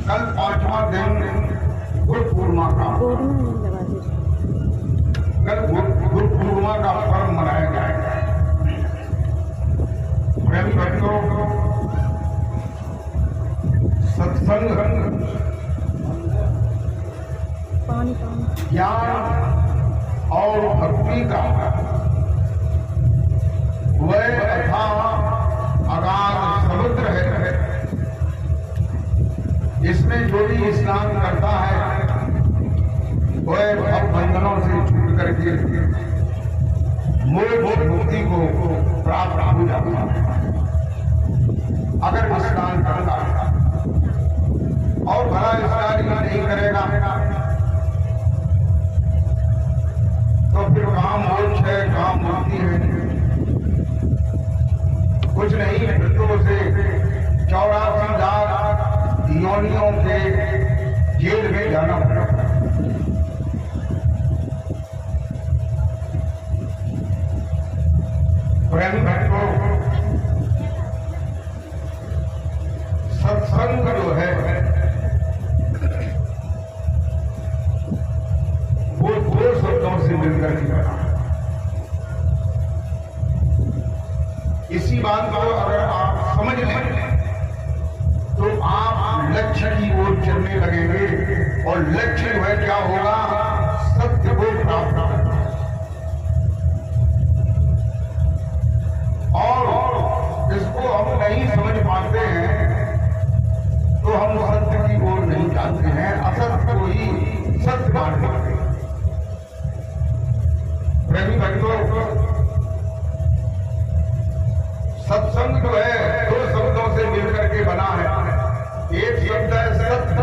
कल 5वां दिन गुरु पूर्णिमा का कल गुरु पूर्णिमा का पर्व मनाया जाएगा। प्रेम भक्तों, सत्संग ज्ञान और भक्ति का वह अथाह अगाध समुद्र है। इसमें जो भी स्नान करता है वह भव बंधनों से छूट करके मोक्ष मुक्ति को प्राप्त हो जाता है अगर स्नान करता है। और भला स्नान नहीं करेगा तो फिर कहाँ मोक्ष है, कहाँ मुक्ति है? कुछ नहीं, मृत्यु से 84,000 योनियों के जेल में जाना पड़ा। प्रेम भक्तों, सत्संग जो है वो 2 शब्दों से मिलकर के बना। इसी बात को अगर आप समझ लें तो आप लक्ष्य की ओर चलने लगेंगे और लक्ष्य जो है क्या होगा? सत्य को प्राप्त करना। और इसको हम नहीं समझ पाते हैं तो हम सत्य की ओर नहीं जाते हैं, असत्य को ही सत्य मान लेते हैं। प्रेमी भक्तों, सत्संग जो है 2 शब्दों से मिलकर के बना है। एक शब्द है सत्य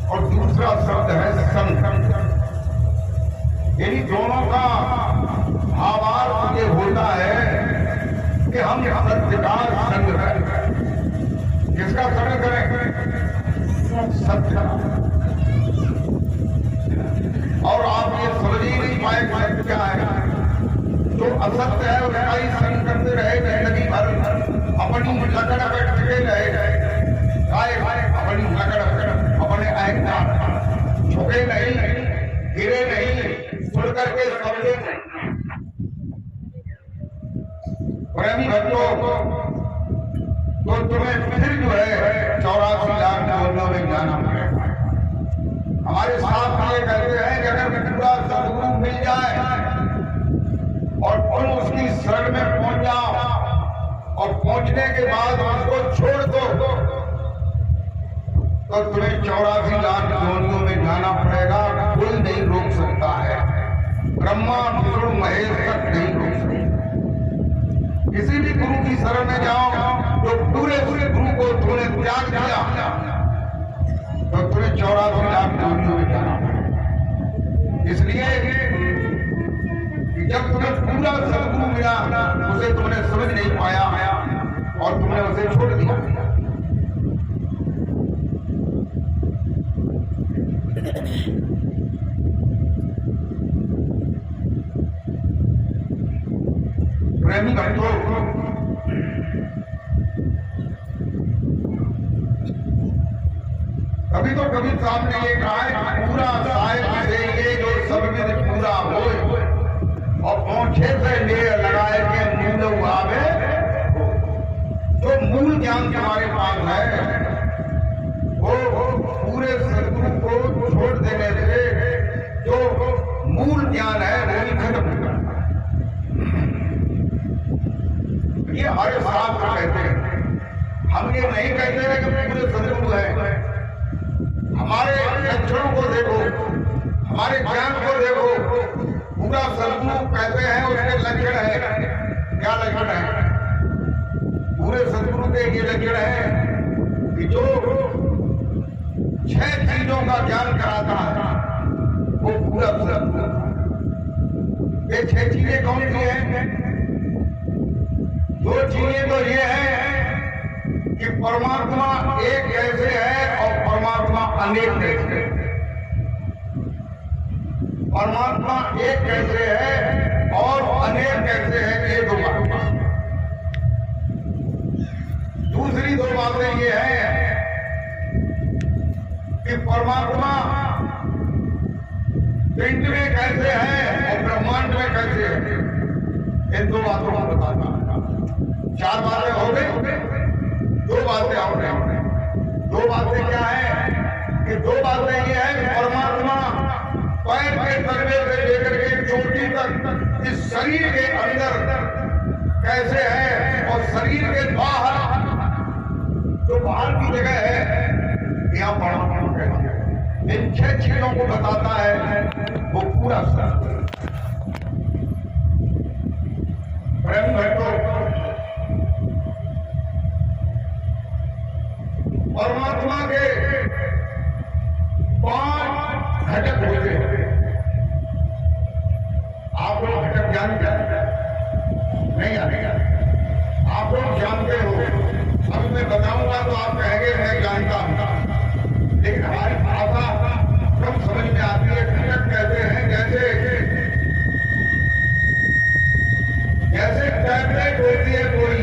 और दूसरा शब्द है संग। यानी दोनों का भावार्थ ये होता है कि हम सत्य का संग करें। किसका संग करें? सत्य का। और आप ये समझ ही नहीं पाए सत्य क्या है। जो असत्य है उसका ही संग करते रहे जिंदगी भर, अपनी लकड़ बैठते रहे, अपनी लकड़ अपने अहंकार, झुके नहीं, गिरे नहीं, सुन करके समझे नहीं। प्रेमी भक्तों, तो तुम्हें फिर जो है 84 लाख योनियों में जाना पड़ेगा। हमारे साथ ये कहते हैं कि अगर पूरा सदगुरु मिल जाए और तुम उसकी शरण में पहुंच जाओ और पहुंचने के बाद उसको छोड़ दो तो तुम्हें 84 लाख योनियों में जाना पड़ेगा। कोई नहीं रोक सकता है, ब्रह्मा विष्णु महेश तक नहीं रोक सकते। किसी भी गुरु की शरण में जाओ तो पूरे गुरु को तुमने त्याग दिया तो तुम्हें 84 लाख योनियों में जाना पड़ेगा। इसलिए जब तुम्हें पूरा सदगुरु मिला उसे तुमने समझ नहीं पाया और तुमने उसे छोड़ दिया। प्रेमी भक्तों, कभी तो कभी साहब ने ये कहा है पूरा साहिब से ये जो सबविध पूरा हो और पहुंचे से ले लगाए के मूल आवे। जो मूल ज्ञान हमारे पास है वो पूरे सदगुरु को छोड़ देने से जो मूल ज्ञान है वो ही खत्म होगा। ये हमारे शास्त्र कहते हैं, हम ये नहीं कहते हैं कि पूरे सदगुरु है। हमारे लक्षणों को देखो, हमारे ज्ञान को देखो, पूरा सदगुरु कहते हैं उसके लक्षण है। क्या लक्षण है? पूरे सदगुरु के ये लक्षण है कि जो 6 चीजों का ज्ञान कराता है वो पूरा सदगुरु। ये 6 चीजें कौन सी हैं? 2 चीजें तो ये है कि परमात्मा एक कैसे है और परमात्मा अनेक कैसे है। परमात्मा एक कैसे है और अनेक कैसे है, ये 2 बातें। दूसरी 2 बातें ये है कि परमात्मा पिंड में कैसे है और ब्रह्मांड में कैसे है, इन दो बातों को बताना। 4 बातें हो गई, 2 बातें और हैं। 2 बातें क्या है कि 2 बातें ये है कि परमात्मा पैर के तलवे से लेकर के चोटी तक इस शरीर के अंदर कैसे है और शरीर के बाहर जो बाहर की जगह है यहाँ परमात्मा कैसे है, इन 6 चीजों को बताता है वो पूरा शास्त्र। प्रेम भक्तों, परमात्मा के 5 घटक होते हैं। आप लोग घटक जानते हैं? नहीं आएगा, आप लोग जानते हो। अभी मैं बताऊंगा तो आप कहेंगे मैं जानता हूं, लेकिन हमारी भाषा कम समझ में आती है। घटक कहते हैं जैसे टैबलेट होती है कोई,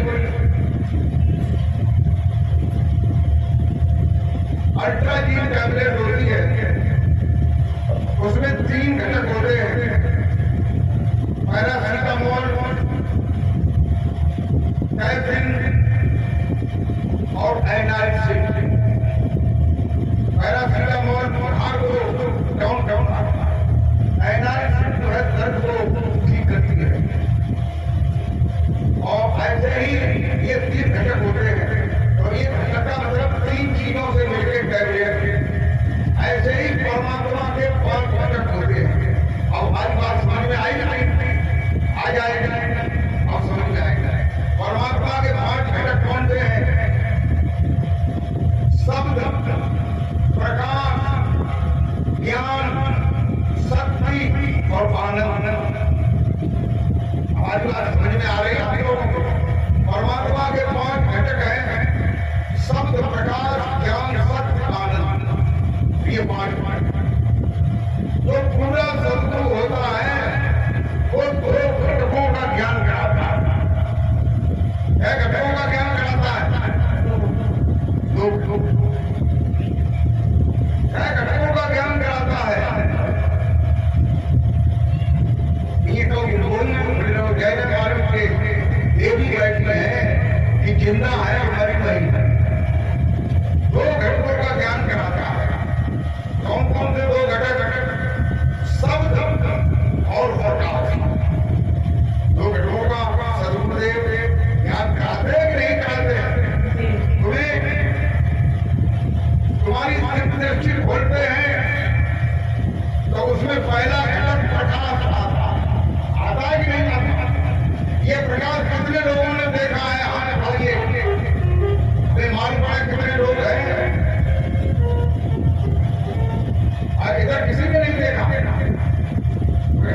अल्ट्राजीन टैबलेट होती है, उसमें 3 घटक होते हैं, पैरासिटामोल, कैफीन और एनाइसिन। पैरासिटामोल बुखार को डाउन एनाइसिन जो है दर्द को ठीक करती है। और ऐसे ही ये 3 घटक होते हैं। तो ये घटक का मतलब 3 चीजों से मिलकर टैबलेट। ऐसे ही परमात्मा के 5 घटक होते हैं। अब हमारी बात समझ में आई आ जाएगा, अब समझ में आएगा। परमात्मा के 5 घटक कौन से हैं? शब्द, प्रकाश, ज्ञान, शक्ति और आनंद। हमारी बात समझ में आ रही है आप लोगों को? परमात्मा के 5 घटक हैं, शब्द, प्रकाश, ज्ञान, शक्ति, आनंद। ये 5 तो पूरा सदगुरु होता है वो 2 घटकों का ज्ञान कराता है। घटकों का ज्ञान कराता है, 2 घटकों का ज्ञान कराता है। ये तो जैन मार्ग के देवी बैठी है कि जिंदा है हमारी नहीं है। 2 घटकों का ज्ञान कराता है। कौन कौन से 2 घटक? शब्द और प्रकाश। 2 घटकों का सदगुरुदेव ज्ञान कराते हैं कि नहीं कराते? तुम्हें तुम्हारी दृष्टि खोलते हैं तो उसमें पहला घटक प्रकाश आता है कि नहीं आता? ये प्रकाश कितने लोगों ने देखा है? हाथ उठाइए। हमारे पास कितने लोग हैं? और इधर किसी ने नहीं देखा,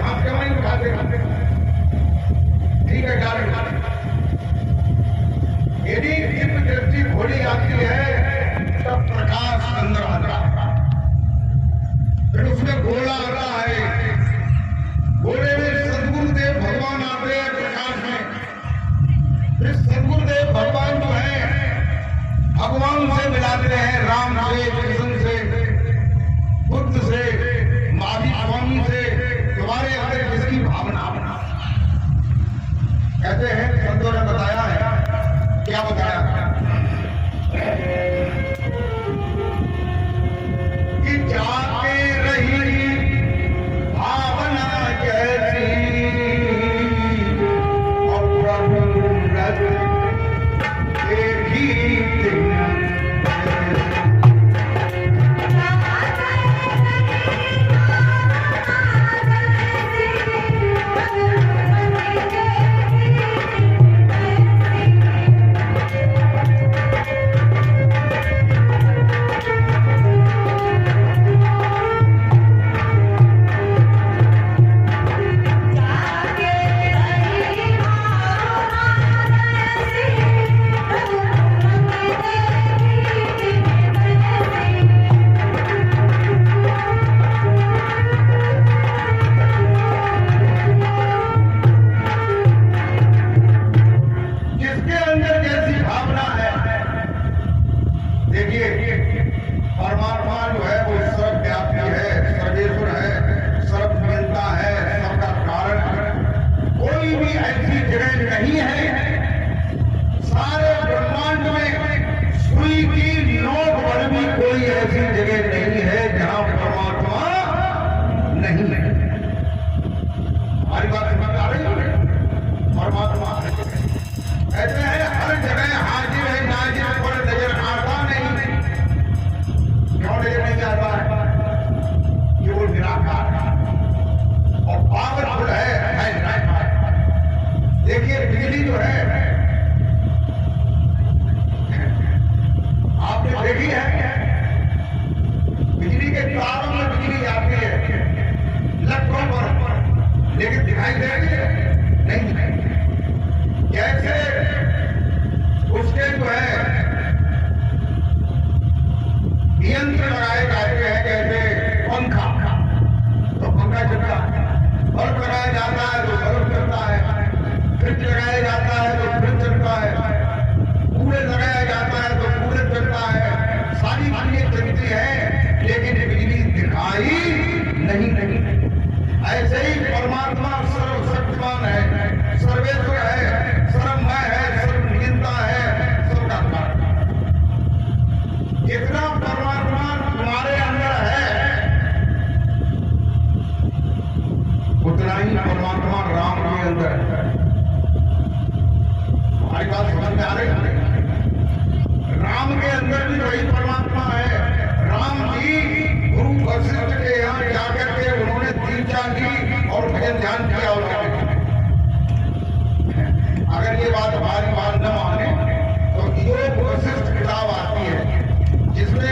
हाथ क्यों नहीं उठाते? ठीक है डालें। यदि दिव्य दृष्टि खोली जाती है तब प्रकाश अंदर आता है। फिर उसमें गोला आता है, गोले में सदगुरुदेव भगवान आते हैं प्रकाश में। फिर सदगुरुदेव भगवान जो है भगवान से मिलाते हैं, राम से, कृष्ण से, बुद्ध से, महावीर से। तुम्हारे अंदर किसकी भावना बना? कहते हैं संतों ने बताया है, क्या बताया कि जाके रही भावना जैसी और प्रभु रथ देखी देखिए परमात्मा जो है वो सर्वव्यापी है, सर्वेश्वर है, सर्वनियंता है, सबका कारण है। कोई भी ऐसी जगह नहीं है सारे ब्रह्मांड में सुई की नोक पर भी कोई ऐसी जगह नहीं है जहां परमात्मा नहीं है। हमारी बात समझ आ रही है? परमात्मा ऐसे है हर जगह हाजिर है, नाजिर पर नजर आता नहीं। क्यों नजर नहीं आता है? ये वो निराकार है और पावरफुल है। देखिए बिजली जो है आपने देखी है, बिजली के तारों में बिजली आती है लटकों पर, लेकिन दिखाई दे रही है नहीं दिखाई। जैसे उसके जो है यंत्र लगाए जाते हैं, जैसे पंखा, तो पंखा चलता है, बल्ब लगाया जाता है तो बल्ब चलता है, फ्रिज लगाया जाता है तो फ्रिज चलता है, कूलर लगाया जाता है तो कूलर चलता है, सारी चीजें चलती है लेकिन बिजली दिखाई नहीं। ऐसे ही परमात्मा सर्वशक्तिमान है, सर्वेश्वर है, सर्वमय है, सर्वनियंता है, सबका कारण। जितना परमात्मा तुम्हारे अंदर है उतना ही परमात्मा राम के अंदर है। हमारी बात समझ में आ रही है? राम के अंदर भी वही परमात्मा है। राम जी गुरु वशिष्ठ के यहाँ जाकर के उन्होंने दीक्षा ली और भजन ध्यान किया। और अगर ये बात हमारी बात न माने तो योग वशिष्ठ किताब आती है जिसमें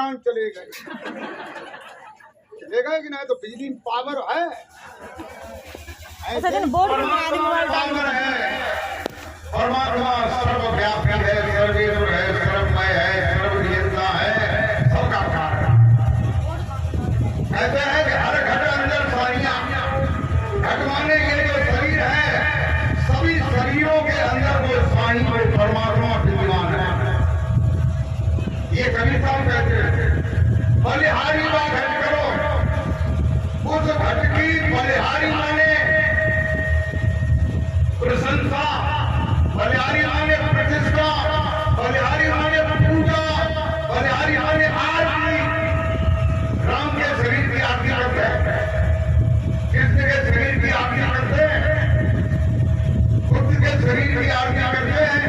प्राण चले गए। चले गए कि नहीं? तो बिजली में पावर है, ऐसे दिन बोर्ड में आदमी मोबाइल डाल पावर है। परमात्मा सर्वव्यापी है, सर्वेश्वर है, सर्वमय है, सर्वनियंता है, सबका कारण। कहते हैं कि हर घट अंदर सारियां, घट माने ये जो शरीर है, सभी शरीरों के अंदर वो साई वो परमात्मा विद्यमान है। ये कविता कहते हैं बलिहारी का घट करो, उस घट की बलिहारी माने प्रशंसा, बलिहारी माने प्रतिष्ठा, बलिहारी माने पूजा, बलिहारी माने आरती। राम के शरीर की आरती करते हैं, कृष्ण के शरीर की आरती करते हैं, बुद्ध के शरीर की आरती करते हैं,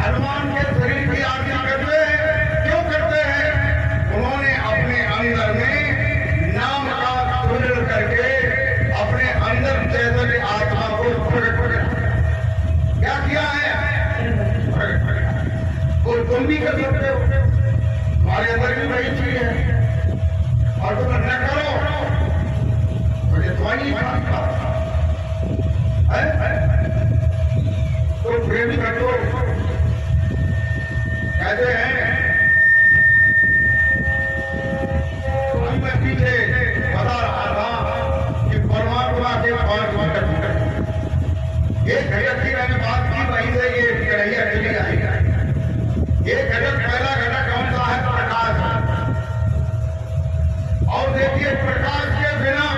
हनुमान के शरीर की आरती करते हैं। क्यों करते हैं? उन्होंने अपने अंदर में नाम का सुमिरन करके अपने अंदर चैतन्य आत्मा को प्रकट किया। क्या किया है? और तुम भी कर सकते हो, तुम्हारे अंदर भी वही चीज है, और तुम न करो तो ये तुम्हारी तो प्रेम कर दो। कहते हैं अभी मैं पीछे बता रहा था कि परमात्मा के 5 घटक, ये घटक की मैंने बात की, वहीं से ये कन्हैया चली आई। ये घटक, पहला घटक कौन सा है? प्रकाश। और देखिए प्रकाश के बिना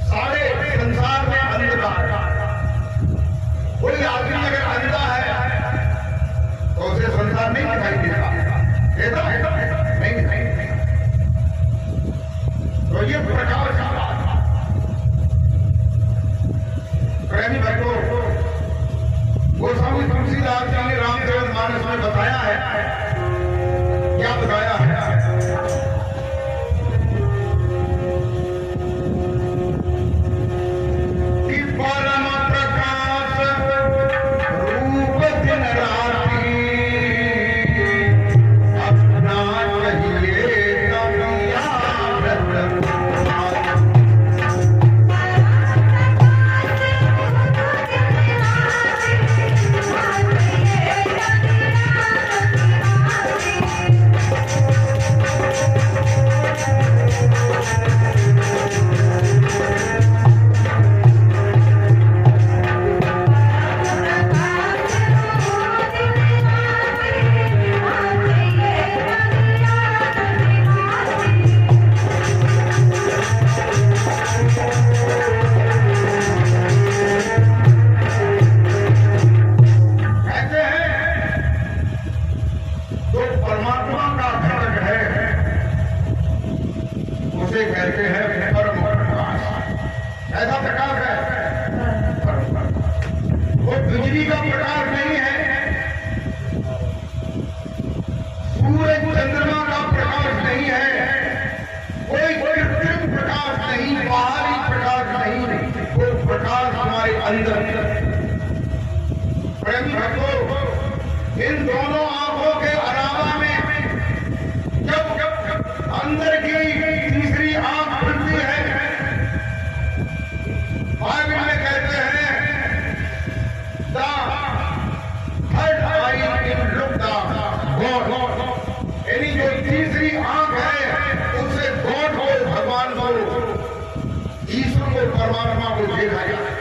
सारे संसार में अंधकार। कोई आदमी अगर अंधा है तो उसे संसार नहीं दिखाई देता, देता है नहीं दिखाई देता। तो ये प्रकाश का प्रेमी भक्तों, गोस्वामी तुलसीदास जी ने रामचरितमानस में बताया है। क्या बताया है? कि परम प्रकाश रूप दिन राति, अपना चाहिए तब याद। कहते हैं परम प्रकाश। ऐसा प्रकाश है वो बिजली का प्रकाश नहीं है, सूरज चंद्रमा का प्रकाश नहीं है, कोई कृत्रिम प्रकाश नहीं, बाहरी प्रकाश नहीं, वो प्रकाश हमारे अंदर। प्रेमी भक्तों, इन दोनों आंखों के अलावा में जब अंदर की तीसरी आंख खुलती है, बाइबल में कहते हैं the third I in look the God, यानी जो तीसरी आंख है उससे गॉड को, भगवान को, ईश्वर को, परमात्मा को देखा जाए।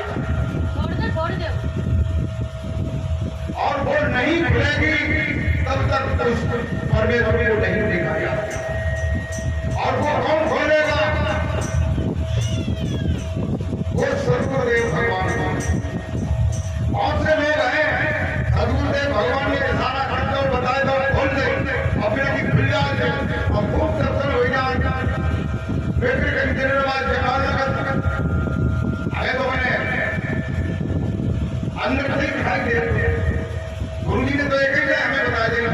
और वो नहीं खुलेगी तब तक उस परमेश्वर को नहीं देखा जाता। और वो कौन खोलेगा? वो सदगुरुदेव भगवान। और से लोग हैं सदगुरुदेव भगवान ने इशारा करते हुए बताए तो खोल दे, अपने की खुल जाए, अब खूब दर्शन हो जाए, फिर कई दिन बाद जगाल लगा अरे तो मैंने अंदर नहीं दिखाई दे। गुरु जी ने तो एक ही हमें बता देना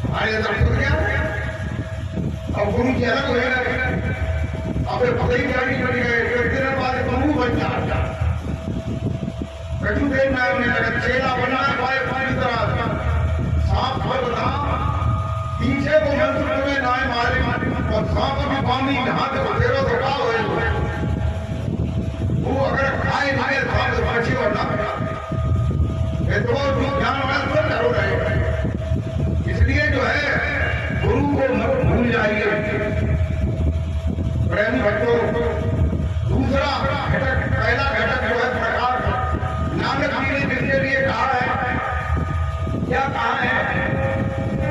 हमारे अंदर खुल गया। अब गुरु जी अलग हो गए, अब पता ही क्या नहीं बन गए, एक दिन बाद बहू बन जाता। कटु देव नाम ने लगा चेला बना है, पाए पानी तरह सांप भर बता नाय मारे और सांप भी पानी नहा तो तेरो तो का होए वो अगर खाए नहीं सांप से बची और ना ये तो ध्यान वाला करो रहे इसलिए जो है गुरु को मत भूल जाइए प्रेमी भक्तों। दूसरा घटक पहला घटक जो है प्रकाश नानक जी ने जिसके लिए कहा है क्या कहा है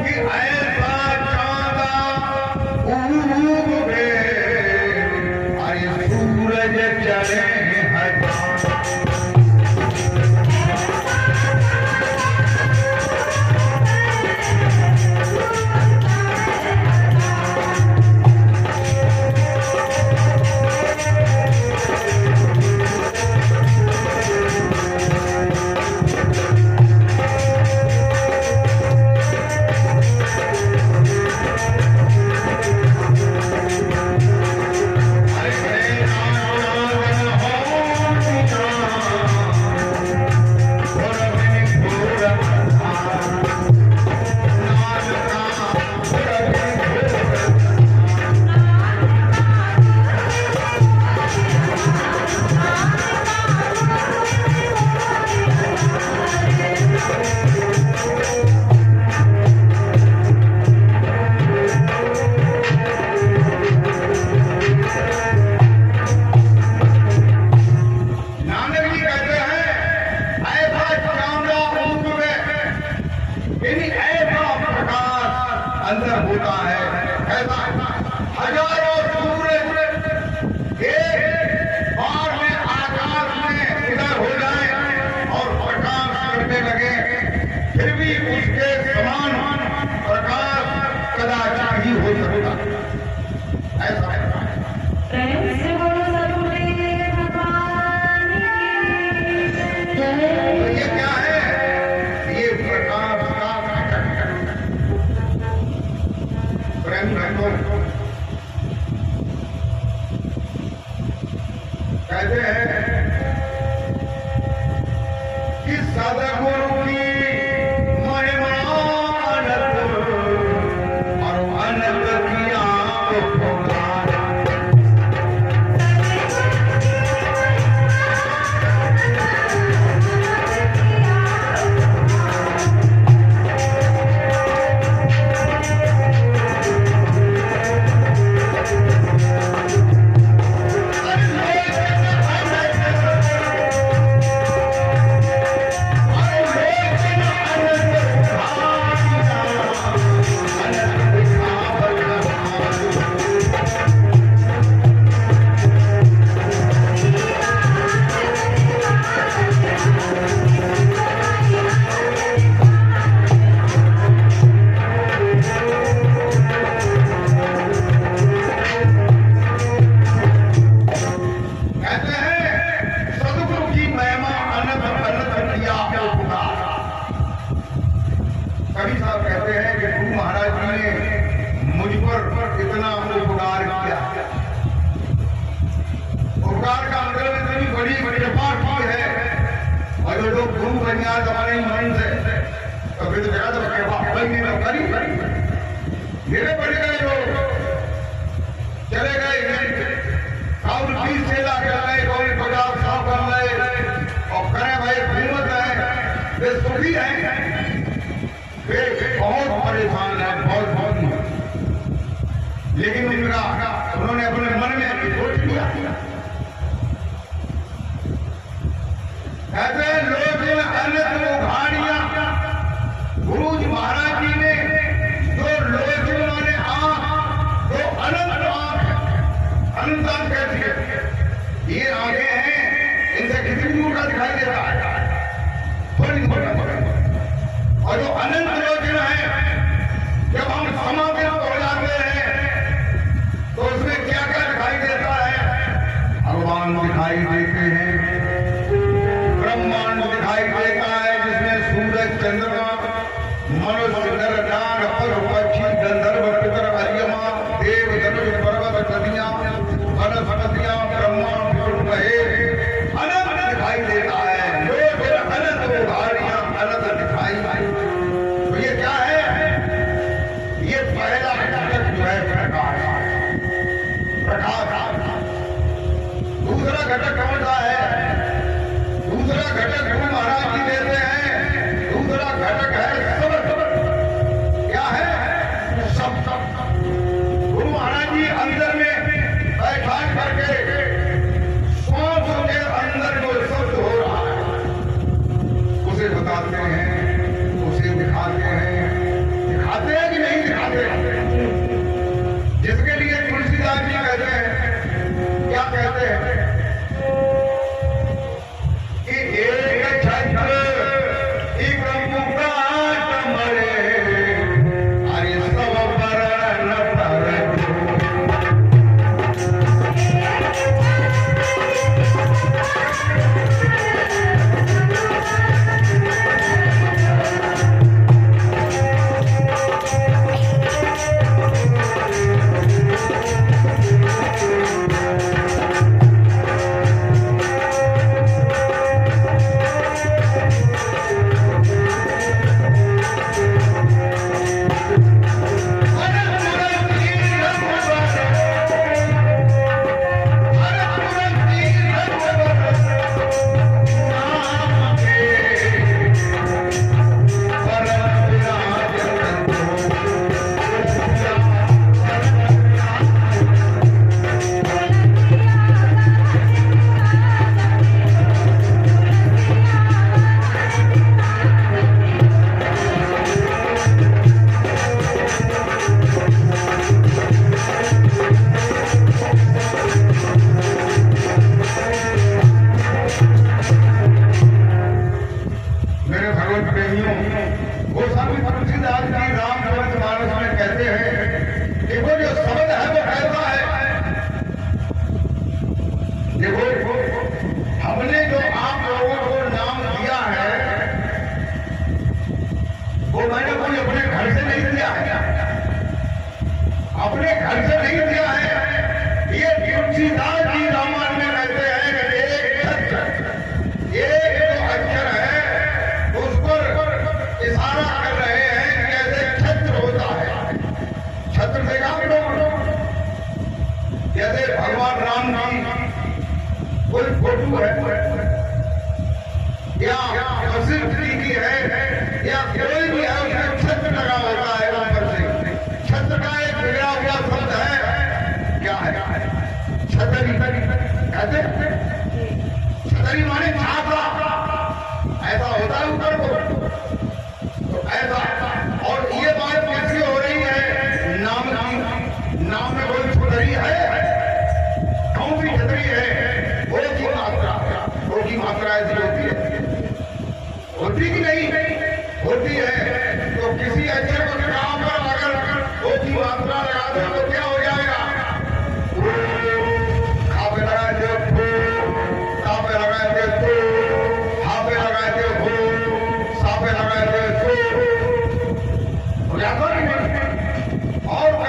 कि ऐसा चांदा उगे अरे सूरज चले अंदर होता है ऐसा हजारों सूरज एक बार में आकाश में इधर हो जाए और प्रकाश करने लगे फिर भी उसके समान प्रकाश कदाचित ही हो सकता ऐसा है। तो ये क्या है ये प्रकाश का कहते हैं कि सदगुरु की महिमा अनंत और अनंत किया कवि साहब कहते हैं कि गुरु महाराज जी ने मुझ पर इतना उपकार किया। उपकार का मतलब इतनी बड़ी कृपा की है और जो लोग गुरु बन गया हमारे मन से तो फिर कृपा बनने में करी मेरे बड़े गए लोग चले गए और 20 सेला कर रहे कोई 50 100 कर रहे और करें भाई घूमत है वे सुखी है वे बहुत परेशान है बहुत लेकिन उन्होंने अपने मन में सोच लिया कहते हैं लोग अनंत उघाड़ियां गुरु जी महाराज जी ने जो लोचन वाले आंख जो अनंत आंख अनंत आंख कहती है ये आंखें हैं इनसे कितनी दूर का दिखाई देता है थोड़ी और जो अनंत लोचन है जब हम समाप्त हो जाते हैं तो उसमें क्या क्या दिखाई देता है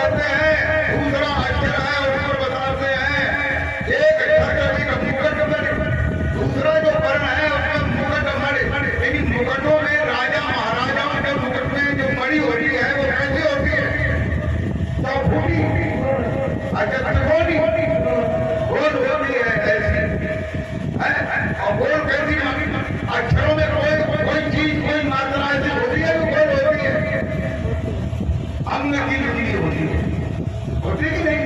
कहते हैं, दूसरा अक्षर है ऊपर बताते हैं, एक अक्षर का मुकुट मणि, दूसरा जो वर्ण है उसमें मुकुट मणि। लेकिन मुकुटों में राजा महाराजाओं के मुकुट में जो मणि होती है वो कैसी होती है? चौफूटी, अच्छा त्रिकोणी, गोल होती है ऐसी, और गोल कैसी अक्षरों में कोई चीज कोई मात्रा ऐसी होती है तो गोल होती है, अंग की लिखी होती है, होती कि नहीं?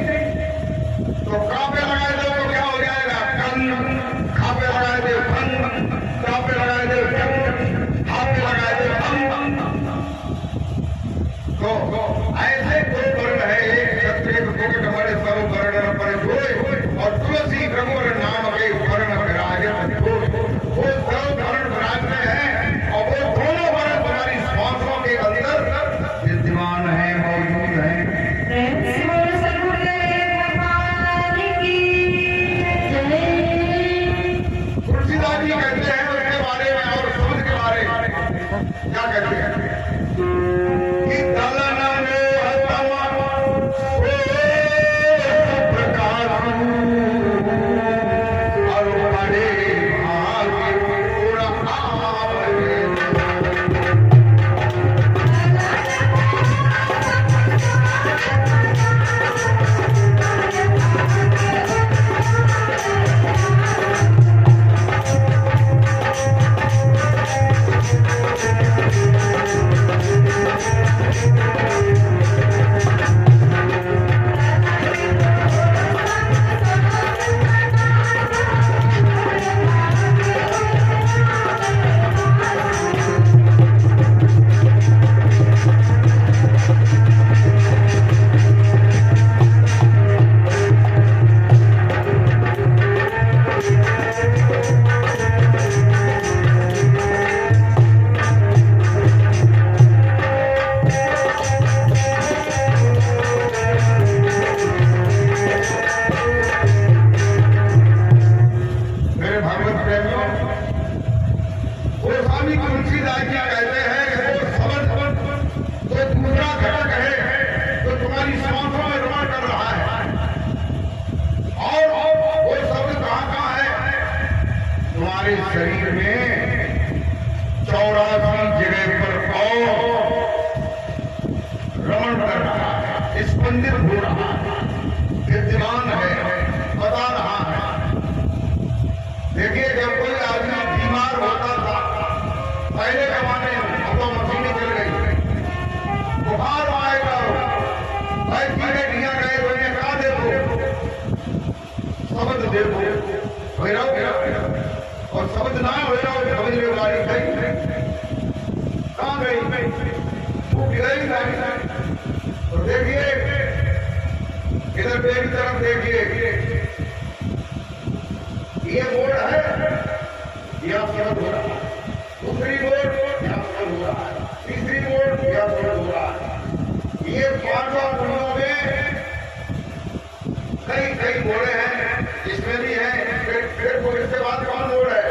तो का पे लगाए दो तो क्या हो जाएगा? कन, खा पे लगाए दो खन, का पे लगाए दो कन, हा पे लगाए दो हम। तो ऐसे दो वर्ण है, एक क्षत्रिय मुकुट मणि सर्व वर्ण पर जोय, और तुलसी रघुवर नाम के वर्ण विराजत जोय। वो सर्व वर्ण विराजते हैं और वो दोनों वर्ण हमारी श्वासों के अंदर विद्यमान है, मौजूद है। तुलसीदास जी कहते हैं उसके बारे में और शब्द के बारे में क्या कहते हैं कि दलन में हतमा प्रकाश और बड़े भाग्य पूरा शरीर में 84 जगह पर रमण कर रहा है, स्पंदित हो रहा है, विद्यमान है, बता रहा है। देखिए जब कोई आदमी बीमार होता था पहले जमाने में, अब तो मशीनें चल गई, बुखार आएगा भाई पीने दिया गए तो इन्हें कहा देखो शब्द देखो भैरव, और शब्द ना भैरव समझ में गाड़ी गई कहाँ गई, भूख गई गाड़ी। तो देखिए इधर पेड़ की तरफ देखिए, ये बोर्ड है, यह शब्द हो रहा है, दूसरी बोर्ड यह शब्द हो रहा है, तीसरी बोर्ड यह शब्द हो रहा है। ये पांचों बोर्डों में कई कई बोर्ड हैं, इसमें भी है। फिर को इसके बाद कौन बोर्ड है,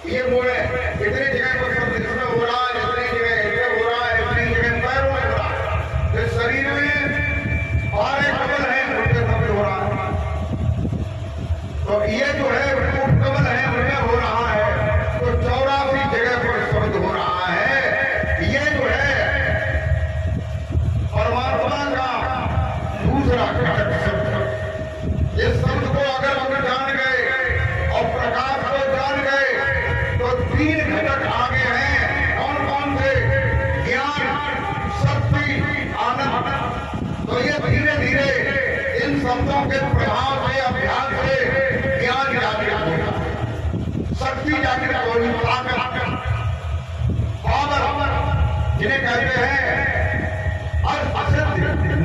ये बोर्ड है। इतनी जगह पर शब्द इसमें हो रहा है, इतनी जगह इसमें हो रहा है, इतनी जगह पैरों में हो रहा है। फिर शरीर में 12 कमल है, उनके शब्द हो रहा है। तो ये जो है कमल है उनमें हो रहा है, तो 84 जगह पर शब्द हो रहा है। ये जो है परमात्मा का दूसरा घटक शब्द। इस शब्द को अगर हम जान गए और प्रकाश को जान गए तो 3 घटक आगे हैं। कौन कौन से? ज्ञान, शक्ति, आनंद। तो ये धीरे धीरे इन शब्दों के प्रभाव से, अभ्यास से ज्ञान जागृत होगा, शक्ति जागृत होगी, ताकत, पावर जिन्हें कहते हैं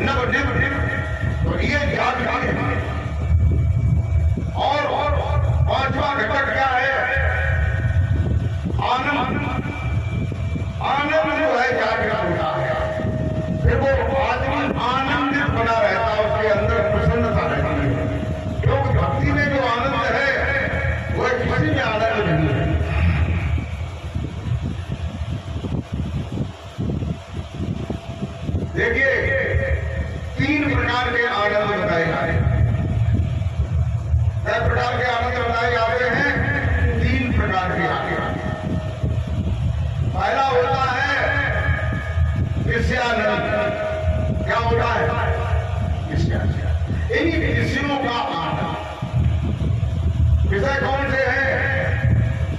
नव। तो ये ध्यान है। और 5वां घटक क्या है? आनंद। आनंद जो है जागृत होता है, फिर वो आदमी आनंदित बना रहता है, उसके अंदर प्रसन्नता रहती है। क्योंकि भक्ति में जो आनंद है वह किसी में आनंद नहीं है। देखिए 3 प्रकार के आनंद बताए जाते हैं। कई प्रकार के आनंद बताए जाते हैं? 3 प्रकार के आनंद। पहला होता है विषयानंद। क्या होता है? विषयानंद। इन्हीं विषयों का आनंद। विषय कौन से हैं?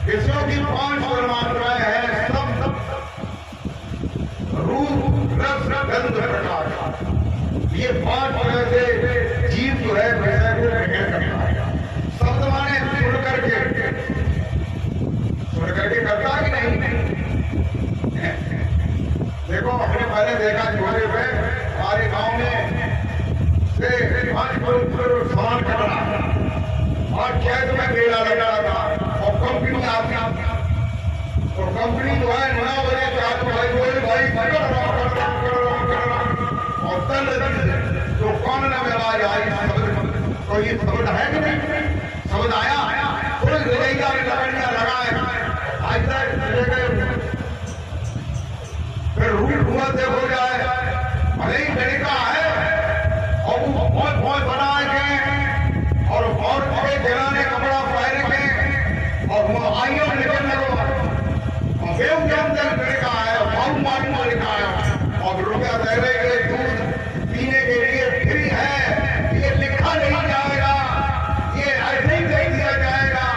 विषयों की 5 परमात्राएं हैं। सब रूप, रस, गंध, प्रकाश। ये 5 तरह से जीव जो है विषय को ग्रहण करता है। शब्द माने सुन करके करता कि नहीं? देखो हमने पहले देखा छोटे पे हमारे गांव में से 5 करोड़ सामान कटना और खेत में मेला लगा था और कंपनी आती तो कंपनी जो है 9 बजे चार भाई और तल तो कौन न में आवाज आई तो ये शब्द है कि नहीं? शब्द आया थोड़ी लकड़ियां लगाए आज तक फिर हुआ देखो जाए भले ही तरीका है और वो बहुत बनाएंगे और बहुत बड़े जलाने कपड़ा पहनेंगे और वो आइयों निकलने को बेव जम तक तरीका है बहुत मालूम लिखा है और रुपया देने के लिए दूध पीने के लिए फ्री है। ये लिखा नहीं जाएगा, ये ऐसे ही दे दिया जाएगा।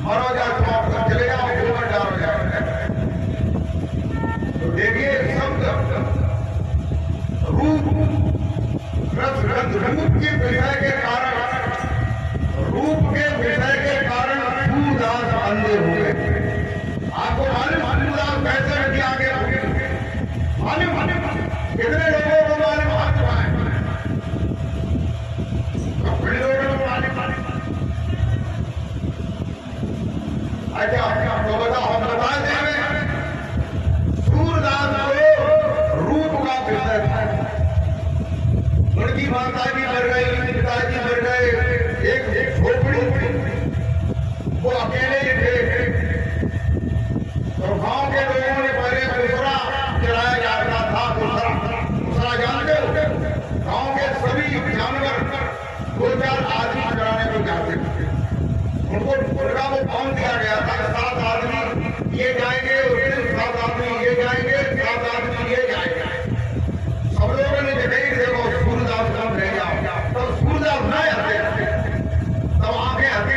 मरो जा तुम आपको चले जाओ घूमर डाल जाएगा। देखिए शब्द रूप, रस, गंध, रूप के विषय के कारण सूरदास अंधे हो गए। आपको मालूम सूरदास कैसे नदी आगे हो गए? मालूम कितने लोगों को मालूम? हाथ उठाए। बड़े लोगों को मालूम। अच्छा तो बताओ, हम बता देंगे सूरदास को रूप का विषय था। उनकी माता भी मर गई, पिताजी मर गए, एक झोपड़ी वो अकेले ही थे। तो गांव के लोगों ने पहले दूसरा चलाया जाता था। दूसरा जानते हो? गांव के सभी जानवर 2-4 आदमी चलाने को जाते थे। उनको उनका वो कौन दिया गया था? 7 आदमी ये जाएंगे, 7 आदमी ये जाएंगे, 7 आदमी ये जाएंगे। सब लोगों ने देखा देखो सूरदास कम रह गया। तो सूरदास नहीं आते तब आगे आते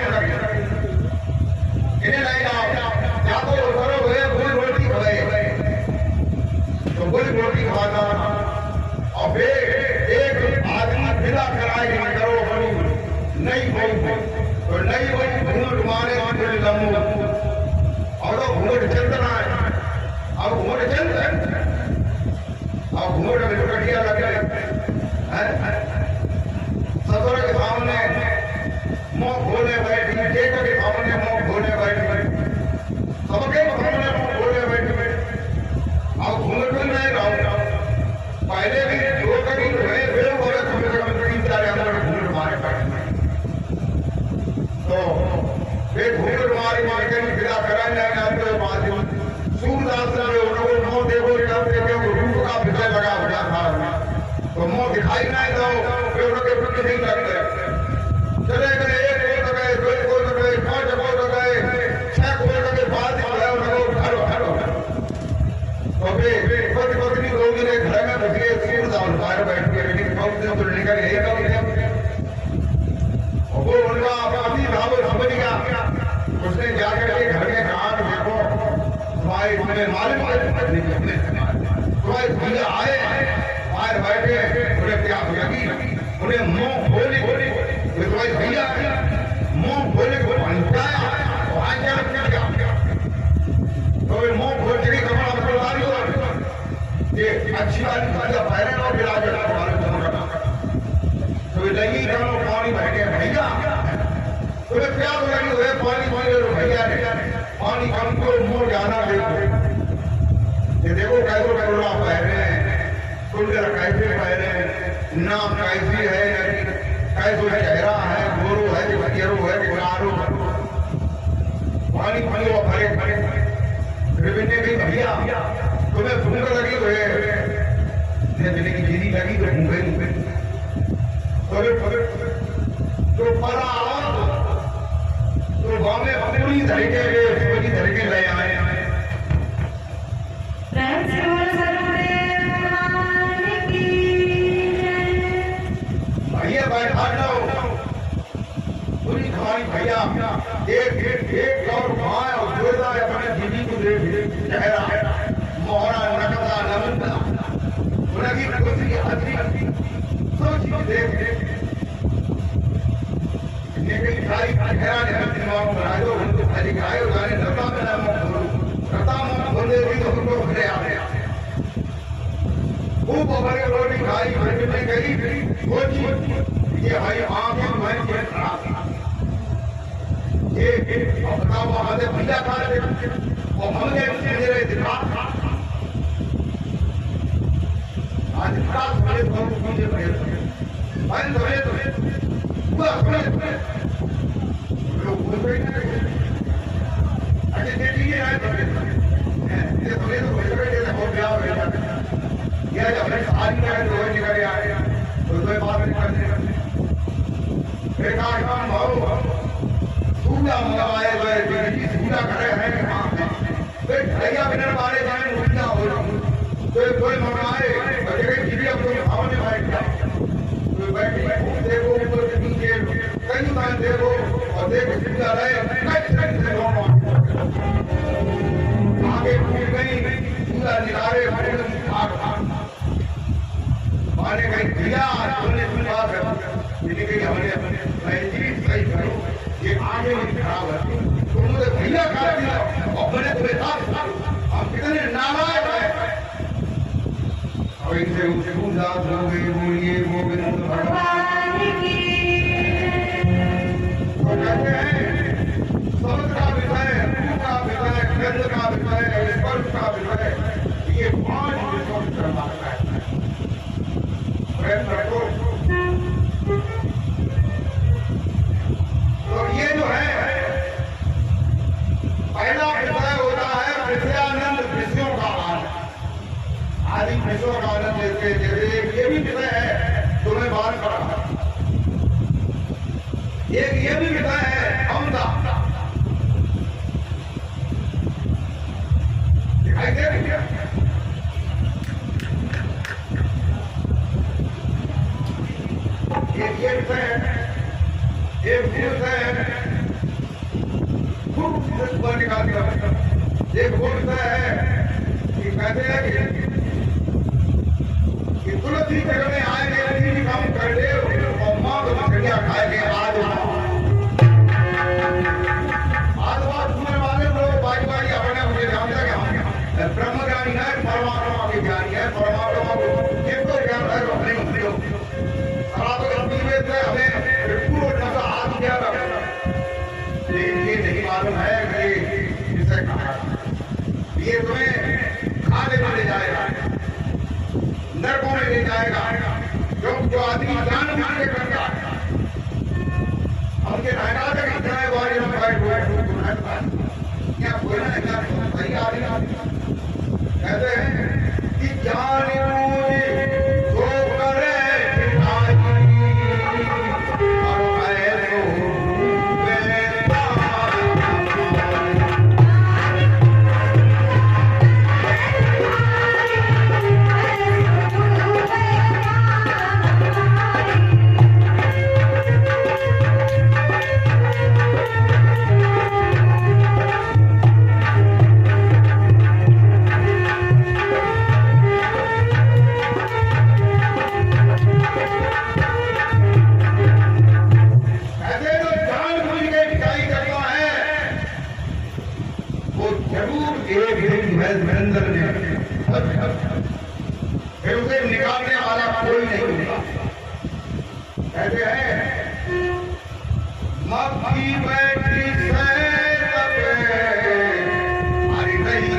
इन्हें नहीं जाओ या तो करो हुए बुल रोटी खाए तो बुल रोटी खाता और फिर एक आदमी बिना कराए कि करो बनी नहीं बोल तो नहीं बोल घूंघट मारे लम्बू और तो घूंघट चलता है। अब घूंघट चलता है, अब घूंघट में कटिया लग गए ससुर के सामने मुंह खोले बैठी, जेठ के सामने मुंह खोले बैठी, सबके सामने मुंह खोले बैठी। अब घूंघट में नहीं रहो। पहले भी जो कभी हुए वे बोले कम से कम 3-4 अंदर घूंघट मारे बैठे। तो वे घूंघट मारी के विदा कराने जाते बाद सूरदास ने उनको मुंह देखो रूप का विषय लगा हुआ था तो मुंह दिखाई नहीं दो वे उनके प्रति नहीं लगते। चले गए 1 कोस गए, 2 कोस गए, 5 कोस गए, 6 कोस के बाद उनको तो वे पति लोग घर में बैठे सूरदास बाहर बैठ के तो निकल वो उनका अपनी भाव समझ गया। उसने जाकर के घर में कहा देखो तुम्हारे मालिक तुम्हारे भैया आए बाहर बैठे, उन्हें प्यास लगी, उन्हें मुंह खोली तुम्हारे भैया मुंह खोले को पहुंचाया तो आज क्या तो वे मुंह खोल के कपड़ा बदलवारी हो ये अच्छी वाली पहले और फिर आगे तो वे लगी दोनों पानी बैठे भैया तुम्हें प्यास लगी हुए पानी भैया ने पानी कम को मुंह जाना ये देखो कैसे करोड़ा पहने सुंदर कैसे पहने नाम कैसी है कैसे चेहरा है, गोरू है, बकेरू है, गुलारू पानी पानी वो भरे भरे विभिन्न भी भैया तुम्हें भूख लगी हुए लगी तो घूम गई तो परा तो गाँव में पूरी धड़के ले आए भैया बैठा जाओ पूरी हमारी भैया एक और भाई और जोरदार अपने दीदी को देख चेहरा मोहरा नकदा नमंदा उनकी कुछ हंसी सोच देख लेकिन सारी हैरान है दिमाग में आयो उनको खाली आयो जाने रता में नाम बोले भी तो उनको घरे आ गया खूब बड़े रोटी खाई घर में गई सोची ये भाई आंखें मैं ये खराब ये बताओ हमारे भैया खा रहे और हमने दे रहे दिखा आज खास बड़े बहुत मुझे भाई तो लोग बोल रहे हैं अरे देखिए ये तो वैसे हो गया ये जब सारी में तो निकल आ रहे तो दो बात निकल फिर कहा भाव सूला मंगवाए गए बिजली सूला करे हैं हां फिर भैया बिना मारे जाए उल्टा हो तो कोई मंगवाए बजे जीवी अब तो भाव में बैठ गया तो बैठ देखो ऊपर से नीचे कई बार देखो और देखो सूला रहे कई से आगे फूल गई सूला निकाले माने कहीं दिया तुमने सुना है लेकिन हमने नहीं सही करो ये आगे नहीं खराब है तुमने भैया काट दिया और मैंने तुम्हें साथ हम कितने नाराज हैं और इनसे उसे उदास हो गई बोलिए गोविंद भगवान की तो कहते हैं समुद्र का विषय भू का विषय चंद्र का विषय स्पर्श का विषय ये 5 विषयों की चर्चा करता है तो ये जो है पहला विषय होता है विषयानंद विषयों का आनंद आदि विषयों का आनंद लेते जैसे ये भी विषय है तुम्हें बात करा एक ये भी विषय है ममता दिखाई दे रही है ये विषय है एक विषय है खूब निकाल दिया एक वो विषय है कि कहते हैं कि तुलसी जगह में आएंगे भी काम कर दे और माँ को मछलियाँ खाएंगे आज बात सुनने वाले लोग बारी बारी अपने मुझे जानते हैं हम ब्रह्म ज्ञानी है परमात्मा के ज्ञानी है परमात्मा को जिनको ज्ञान है वो नहीं ये नहीं मालूम है कि इसे कहा ये तुम्हें खाने में ले जाएगा नरकों में ले जाएगा जो आदमी जान बुझ के करता है हमके रहना तक इतना है बारी में क्या बोलना है सही आदमी कहते हैं कि जान जो करे फिर उसे निकालने वाला कोई नहीं होगा कहते हैं मक्खी बैठी हरी नहीं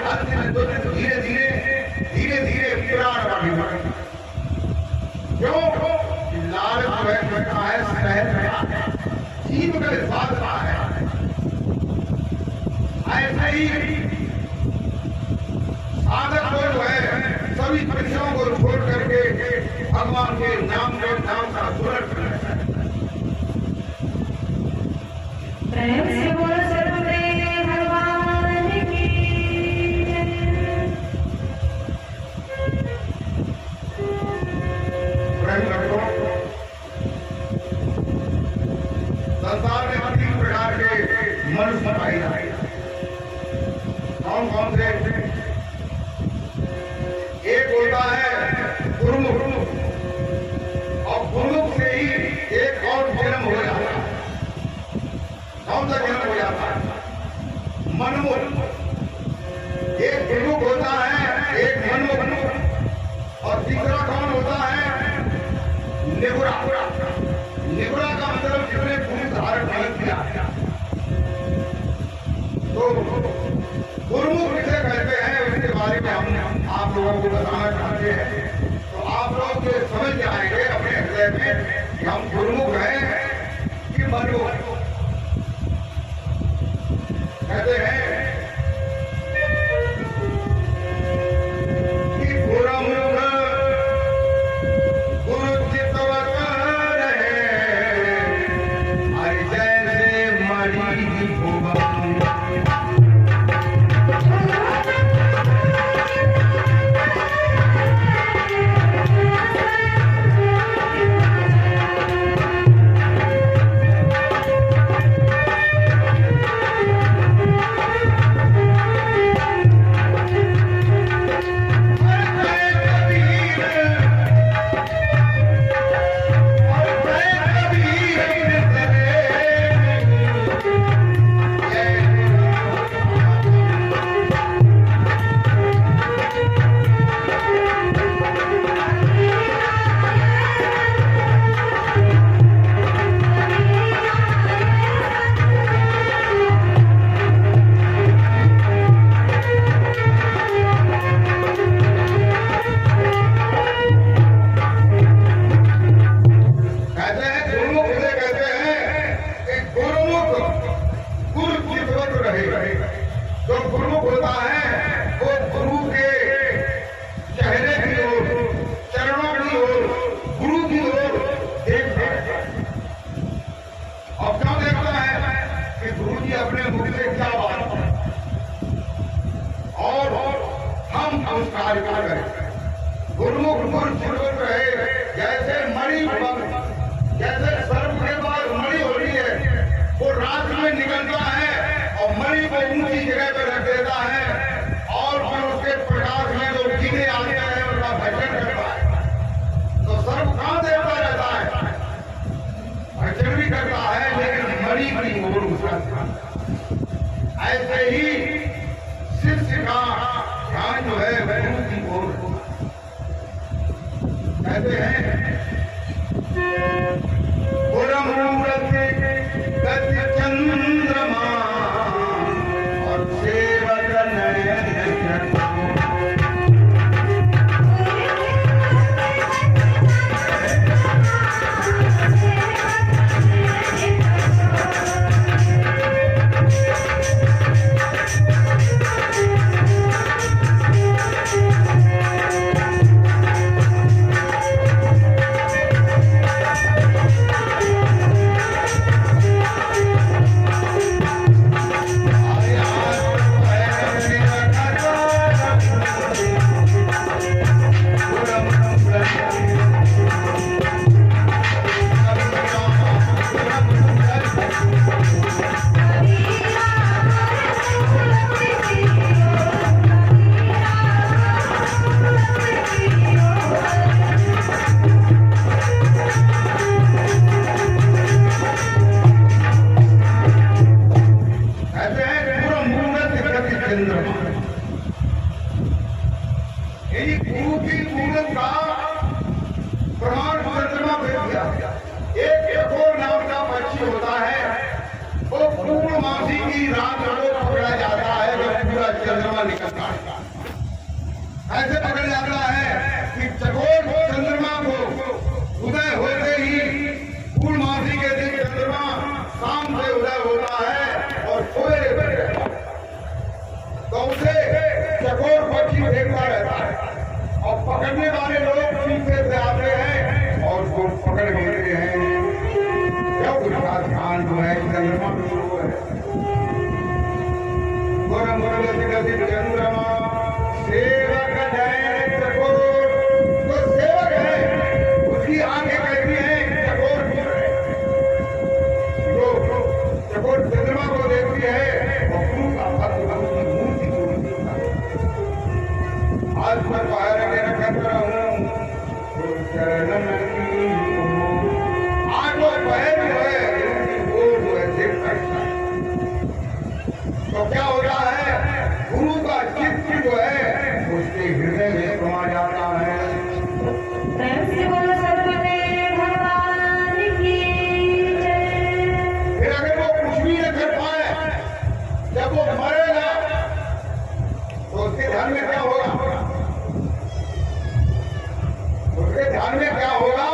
हर दिन तो धीरे धीरे प्राण बढ़ी। क्यों? लालच बैठा है शहर में, जीव का स्वाद रहा है। ऐसे ही साधक को जो है सभी परीक्षाओं को छोड़ करके भगवान के नाम का स्मरण करना चाहिए। प्रेम से बोलो सतगुरुदेव भगवान की संसार में 3 प्रकार के मनुष्य पाए जाते हैं। कौन कौन से? एक होता है गुरुमुख, और गुरुमुख से ही एक और जन्म हो जाता है। कौन सा जन्म हो जाता है? मनमुख। एक गुरुमुख होता है, एक मनमुख, और तीसरा कौन होता है? निगुरा। निगुरा का मतलब जिसने पुरुष धारण नहीं किया। तो गुरुमुख किसे कहते हैं उसके बारे में हम आप लोगों को बताना चाहते हैं। तो आप लोग जो समझ जाएंगे अपने हृदय में कि हम गुरुमुख हैं कि मनमुख। कहते हैं कि गुरुमुख गुरु चितवत रहे, हरि जैसे मणि भुवन। ऐसे ही शिष्य का ध्यान जो है गुरु की ओर कहते हैं गति चंद्रमा और सेवक नयन। चंद्रमा निकलता ऐसे पकड़ जाता है कि चकोर चंद्रमा को उदय होते ही पूर्णमासी के दिन चंद्रमा शाम से उदय होता है और सवेरे बन जाता है, तो उसे चकोर पक्षी देखता रहता है और पकड़ने वाले लोग पीछे से आते हैं और उसको पकड़ लेते हैं। जब उसका ध्यान जो है चंद्रमा में वो है, चंद्रमा सेवक जय चकोर, तो सेवक है उसकी आंखें कहती हैं चकोर जो चकोर चंद्रमा को देखती है और गुरु का भक्त उसकी मूर्ति को नहीं देखता। आज मैं बाहर मेरा कहता हूँ आज वो बहन जो है वो जो है देख सकता है, तो क्या हो रहा है गुरु का चित्त जो है उसके हृदय में समा जाता है। प्रेम से बोलो सर्वदेव भगवान की जय। फिर अगर वो कुछ भी न कर पाए, जब वो मरेगा तो उसके ध्यान में क्या होगा? उसके ध्यान में क्या होगा?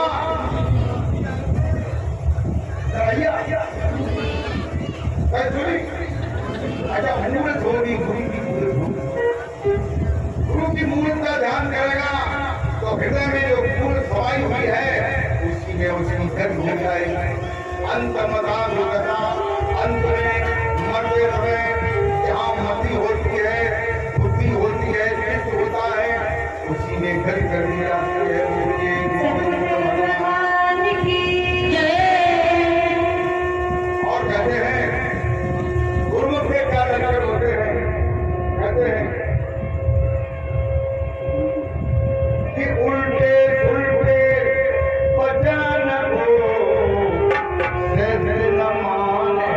अच्छा, मूर्त होगी गुरु की मूर्त का ध्यान करेगा तो हृदय में जो मूर्त सवाई हुई है उसी में उसकी गति हो जाएगी। अंत मता अंत में मरते समय जहाँ मति होती है, बुद्धि होती है, चित्त होता है, उसी में गति कर दी जाती है। और कहते हैं गुरुमुख के क्या लक्षण होते हैं? कहते हैं कि उल्टे उल्टे वचन को सहज न माने।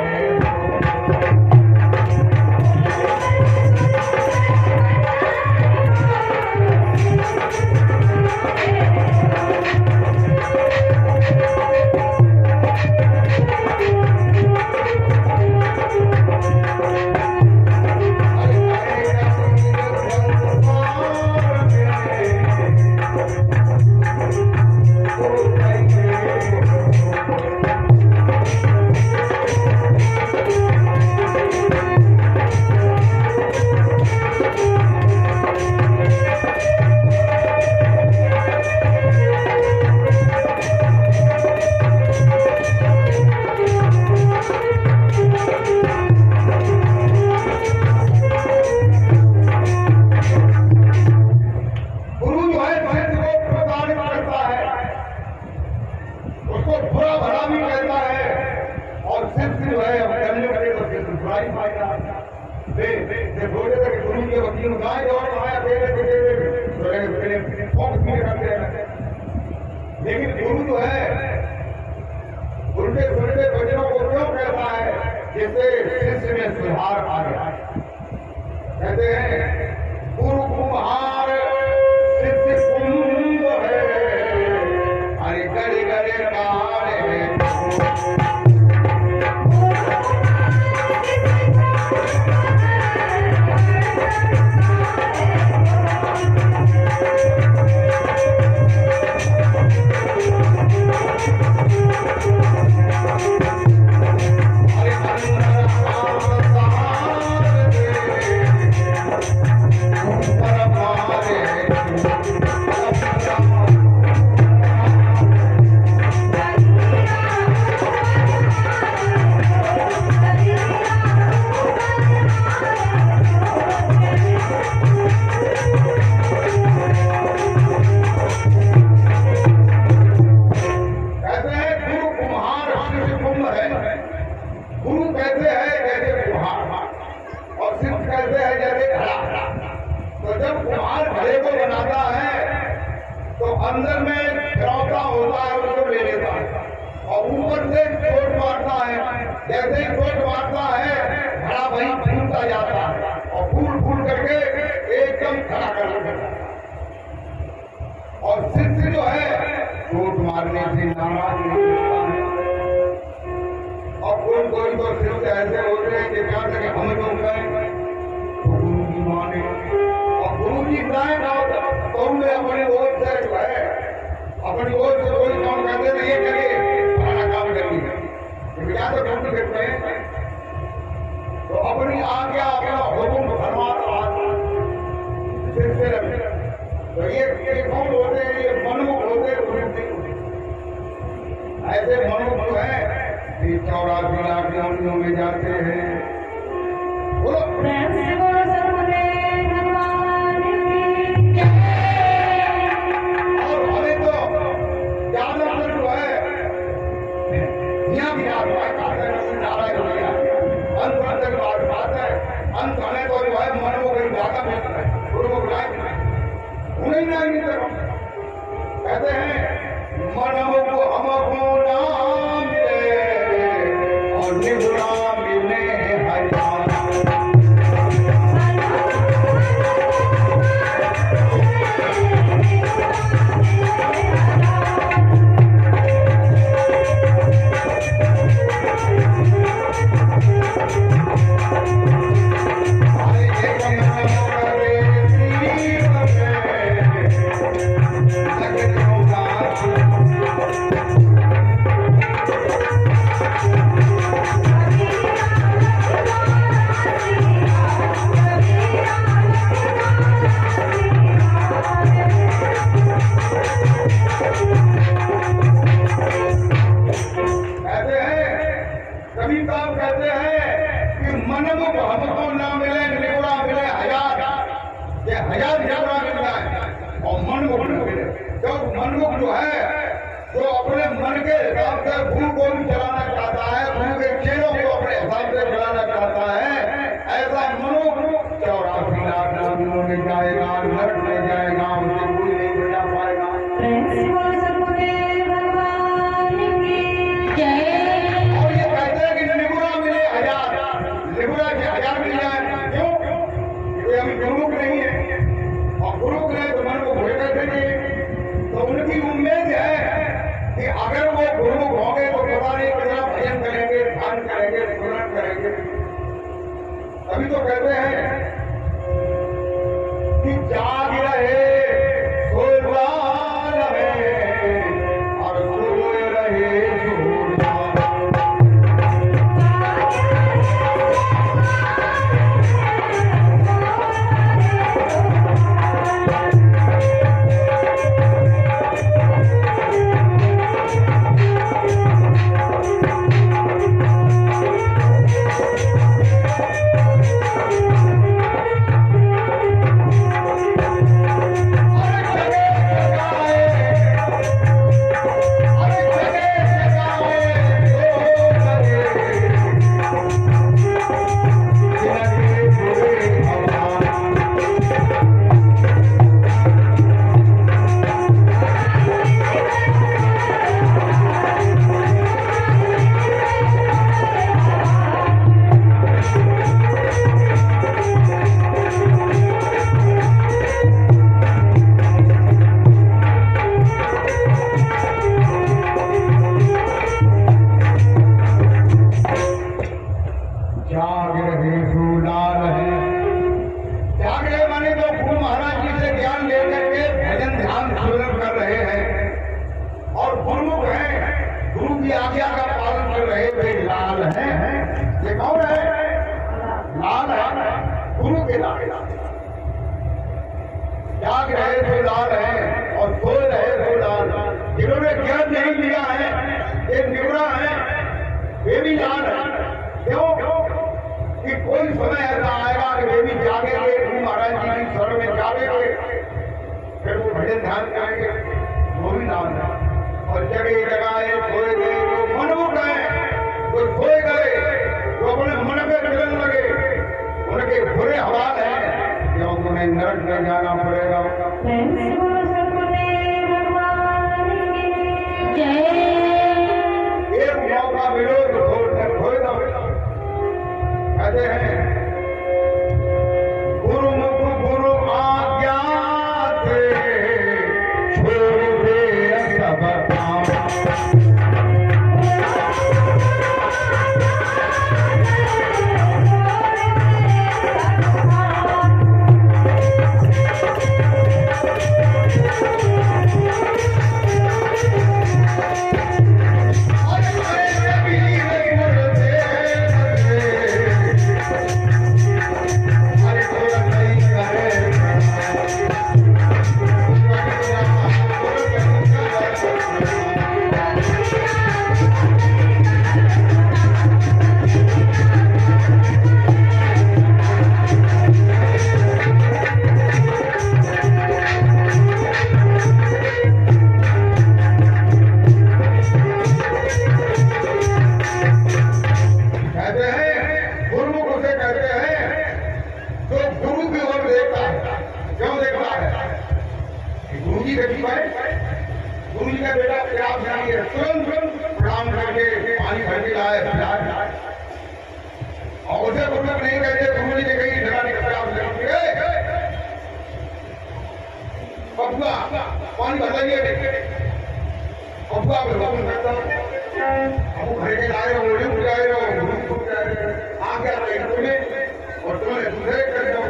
लेकिन गुरु जो है उल्टे उल्टे वचनों को क्यों कहता है? जिससे शिष्य में सुधार आ गया। कहते हैं गुरु कुम्हार शिष्य कुंभ है, अरे गड़े गड़े काले अंदर में गिरौता होता है उसको ले लेता है और ऊपर से चोट मारता है। जैसे ही चोट मारता है घड़ा वही फूलता जाता है और फूल फूल करके एकदम खड़ा कर देता है। और शिष्य जो है चोट मारने से नाराज नहीं होता है। और कोई तो शिष्य ऐसे होते हैं कि क्या हम जो कहें तो गुरु की माने अपनी ओर से कोई काम करते नहीं करिए, हमारा काम करिए, क्या तो काम करते हैं। तो अपनी आज्ञा अपना हुक्म फरमाता से रखते। तो ये कौन होते हैं? ये मनुष्य होते हैं। ऐसे मनुष्य जो है 84 लाख योनियों में जाते हैं। बोलो प्रेम से बोलो सर्वदेव भगवान की जय। और हमें तो ज्यादातर जो है यहाँ भी अंत तक बात है। अंत हमें तो जो है मन को कहीं ज्यादा मिलता है, गुरु को बुलाए उन्हें नहीं कहते हैं मन को हमको नाम दे और निगुरा मिले हरियाणा। तभी तो कहते हैं कि जाग रहे सोए रहे और सोए रहे जाग रहे तो लाल है और सोए रहे तो लाल। जिन्होंने ज्ञान नहीं लिया है ये निवड़ा है, वे भी लाल है। क्यों कि कोई समय ऐसा आएगा कि वे भी जागेंगे, गुरु महाराज जी की शरण में जागेंगे, फिर वो भजन ध्यान करेंगे, वो भी लाल है। और जगह जगाए सोए गए जो मनमुख है वो सोए गए, जो अपने मन में मिलन लगे उनके बुरे हाल है, उन्हें नरक में जाना पड़ेगा। एक मौका मिलो तो खोए ना कहते हैं गुरुमुख गुरु आज्ञा से छोड़ दे सब काम। देखी देखी पाए गुरु जी का बेटा प्यास जानी है, तुरंत प्रणाम करके पानी भर के लाए पिलाए। और उसे कुछ नहीं कहते, गुरु जी ने कही जगह निकल पपुआ पानी बताइए, पपुआ भगवान करता अब घर के लाए रहो, उड़े उड़ जाए रहो, गुरु उड़ जाए रहो, आ गया तुम्हें और तुम्हें दूसरे कर दो।